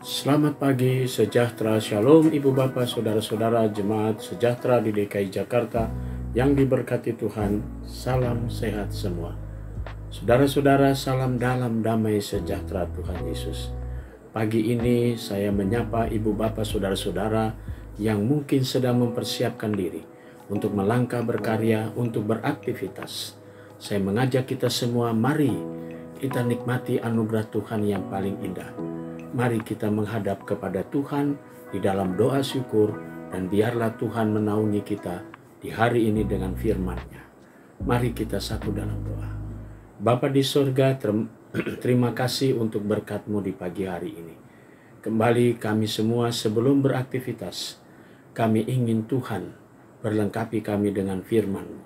Selamat pagi, sejahtera, shalom Ibu Bapak, Saudara-saudara jemaat sejahtera di DKI Jakarta yang diberkati Tuhan. Salam sehat semua. Saudara-saudara, salam dalam damai sejahtera Tuhan Yesus. Pagi ini saya menyapa Ibu Bapak, Saudara-saudara yang mungkin sedang mempersiapkan diri untuk melangkah berkarya, untuk beraktivitas. Saya mengajak kita semua, mari kita nikmati anugerah Tuhan yang paling indah. Mari kita menghadap kepada Tuhan di dalam doa syukur, dan biarlah Tuhan menaungi kita di hari ini dengan firman-Nya. Mari kita satu dalam doa. Bapa di surga, terima kasih untuk berkat-Mu di pagi hari ini. Kembali kami semua sebelum beraktivitas, kami ingin Tuhan berlengkapi kami dengan firman-Mu.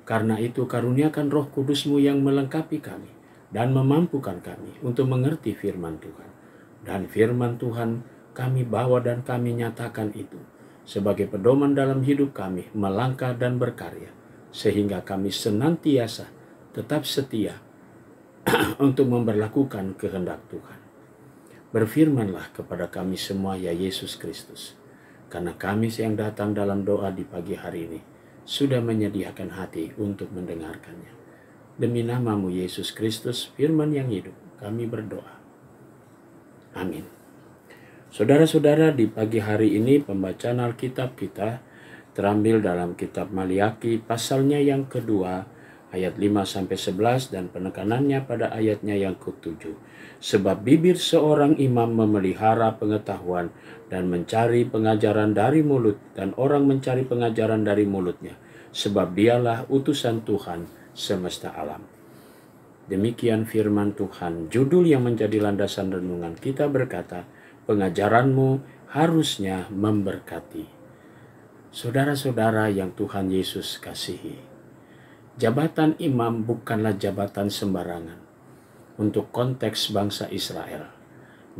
Karena itu karuniakan Roh Kudus-Mu yang melengkapi kami dan memampukan kami untuk mengerti firman Tuhan. Dan firman Tuhan kami bawa dan kami nyatakan itu sebagai pedoman dalam hidup kami melangkah dan berkarya, sehingga kami senantiasa tetap setia untuk memberlakukan kehendak Tuhan. Berfirmanlah kepada kami semua ya Yesus Kristus, karena kami yang datang dalam doa di pagi hari ini sudah menyediakan hati untuk mendengarkannya. Demi nama-Mu Yesus Kristus, firman yang hidup, kami berdoa. Amin. Saudara-saudara, di pagi hari ini pembacaan Alkitab kita terambil dalam kitab Maliaki pasalnya yang kedua ayat 5-11 dan penekanannya pada ayatnya yang ke-7. Sebab bibir seorang imam memelihara pengetahuan dan mencari pengajaran dari mulut, dan orang mencari pengajaran dari mulutnya, sebab dialah utusan Tuhan semesta alam. Demikian firman Tuhan. Judul yang menjadi landasan renungan kita berkata, pengajaranmu harusnya memberkati. Saudara-saudara yang Tuhan Yesus kasihi, jabatan imam bukanlah jabatan sembarangan untuk konteks bangsa Israel.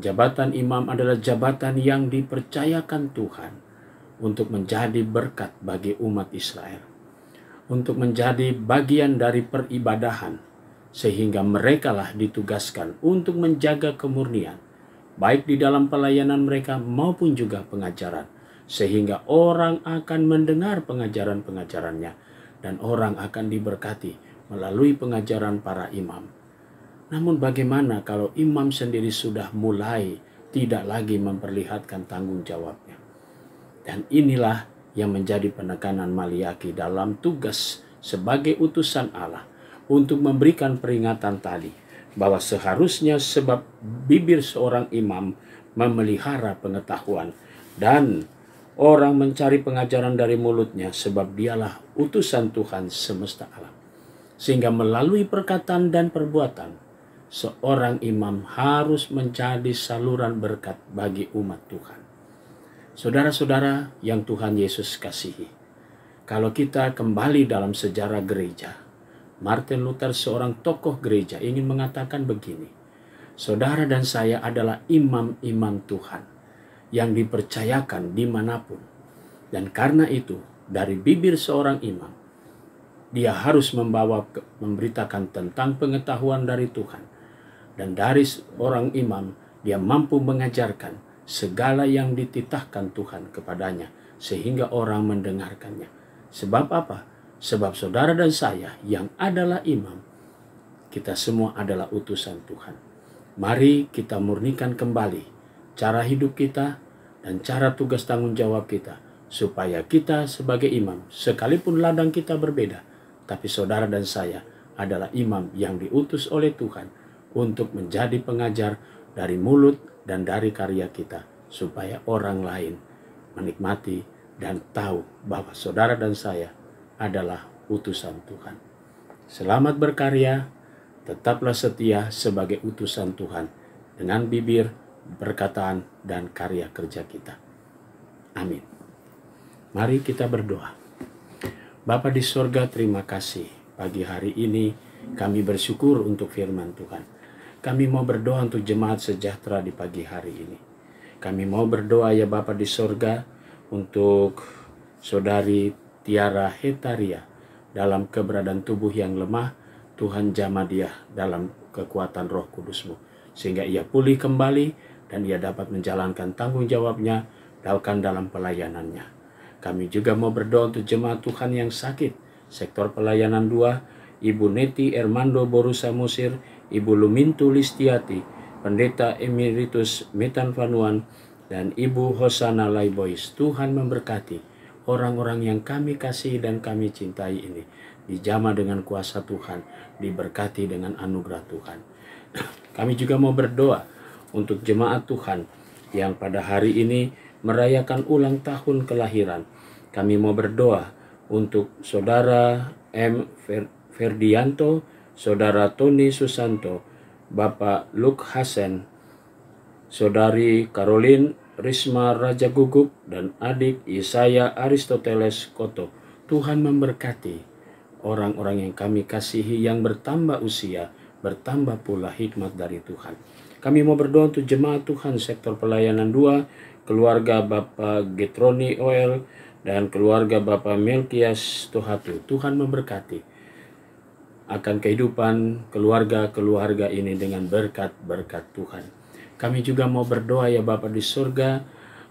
Jabatan imam adalah jabatan yang dipercayakan Tuhan untuk menjadi berkat bagi umat Israel, untuk menjadi bagian dari peribadahan, sehingga merekalah ditugaskan untuk menjaga kemurnian, baik di dalam pelayanan mereka maupun juga pengajaran, sehingga orang akan mendengar pengajaran-pengajarannya, dan orang akan diberkati melalui pengajaran para imam. Namun bagaimana kalau imam sendiri sudah mulai tidak lagi memperlihatkan tanggung jawabnya? Dan inilah yang menjadi penekanan Maliaki dalam tugas sebagai utusan Allah untuk memberikan peringatan tadi, bahwa seharusnya sebab bibir seorang imam memelihara pengetahuan dan orang mencari pengajaran dari mulutnya, sebab dialah utusan Tuhan semesta alam. Sehingga melalui perkataan dan perbuatan, seorang imam harus menjadi saluran berkat bagi umat Tuhan. Saudara-saudara yang Tuhan Yesus kasihi, kalau kita kembali dalam sejarah gereja, Martin Luther, seorang tokoh gereja, ingin mengatakan begini, saudara dan saya adalah imam-imam Tuhan yang dipercayakan dimanapun. Dan karena itu, dari bibir seorang imam, dia harus memberitakan tentang pengetahuan dari Tuhan. Dan dari seorang imam, dia mampu mengajarkan segala yang dititahkan Tuhan kepadanya, sehingga orang mendengarkannya. Sebab apa? Sebab saudara dan saya yang adalah imam, kita semua adalah utusan Tuhan. Mari kita murnikan kembali cara hidup kita dan cara tugas tanggung jawab kita, supaya kita sebagai imam, sekalipun ladang kita berbeda, tapi saudara dan saya adalah imam yang diutus oleh Tuhan untuk menjadi pengajar dari mulut dan dari karya kita, supaya orang lain menikmati dan tahu bahwa saudara dan saya adalah utusan Tuhan. Selamat berkarya, tetaplah setia sebagai utusan Tuhan dengan bibir, perkataan, dan karya kerja kita. Amin. Mari kita berdoa. Bapa di sorga, terima kasih pagi hari ini kami bersyukur untuk firman Tuhan. Kami mau berdoa untuk jemaat sejahtera di pagi hari ini. Kami mau berdoa ya Bapa di sorga untuk saudari Tiara Hetaria dalam keberadaan tubuh yang lemah. Tuhan jamah dia dalam kekuatan Roh Kudus-Mu, sehingga ia pulih kembali dan ia dapat menjalankan tanggung jawabnya dalam pelayanannya. Kami juga mau berdoa untuk jemaat Tuhan yang sakit, sektor pelayanan 2, Ibu Neti Ermando Borusa Musir, Ibu Lumintu Listiati, Pendeta Emeritus Metan Vanuan, dan Ibu Hosana Laibois. Tuhan memberkati orang-orang yang kami kasih dan kami cintai ini. Dijamah dengan kuasa Tuhan, diberkati dengan anugerah Tuhan. Kami juga mau berdoa untuk jemaat Tuhan yang pada hari ini merayakan ulang tahun kelahiran. Kami mau berdoa untuk Saudara M. Ferdianto, Saudara Tony Susanto, Bapak Luke Hasen, Saudari Caroline Risma Raja Gugup, dan adik Yesaya Aristoteles Koto. Tuhan memberkati orang-orang yang kami kasihi yang bertambah usia, bertambah pula hikmat dari Tuhan. Kami mau berdoa untuk jemaat Tuhan sektor pelayanan 2, keluarga Bapak Getroni Oel dan keluarga Bapak Melkias Tohatu. Tuhan memberkati akan kehidupan keluarga-keluarga ini dengan berkat-berkat Tuhan. Kami juga mau berdoa ya Bapa di surga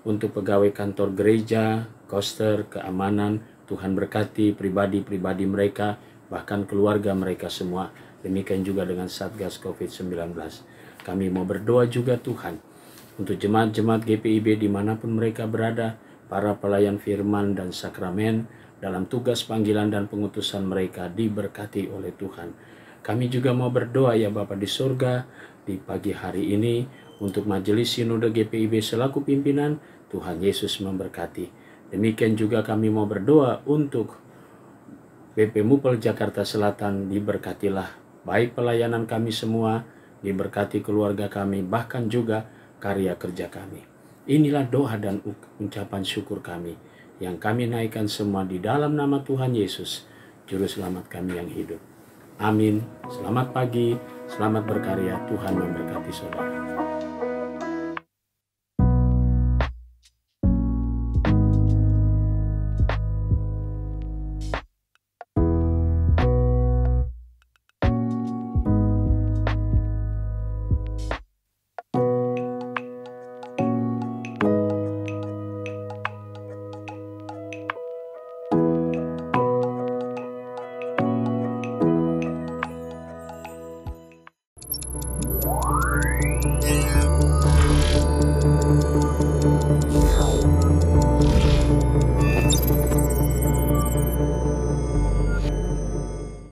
untuk pegawai kantor gereja, koster, keamanan. Tuhan berkati pribadi-pribadi mereka, bahkan keluarga mereka semua. Demikian juga dengan Satgas COVID-19. Kami mau berdoa juga Tuhan untuk jemaat-jemaat GPIB dimanapun mereka berada, para pelayan firman dan sakramen dalam tugas panggilan dan pengutusan mereka diberkati oleh Tuhan. Kami juga mau berdoa ya Bapa di surga di pagi hari ini untuk Majelis Sinode GPIB selaku pimpinan. Tuhan Yesus memberkati. Demikian juga kami mau berdoa untuk BP Mupel Jakarta Selatan, diberkatilah baik pelayanan kami semua, diberkati keluarga kami, bahkan juga karya kerja kami. Inilah doa dan ucapan syukur kami yang kami naikkan semua di dalam nama Tuhan Yesus, Juru Selamat kami yang hidup. Amin. Selamat pagi, selamat berkarya, Tuhan memberkati saudara.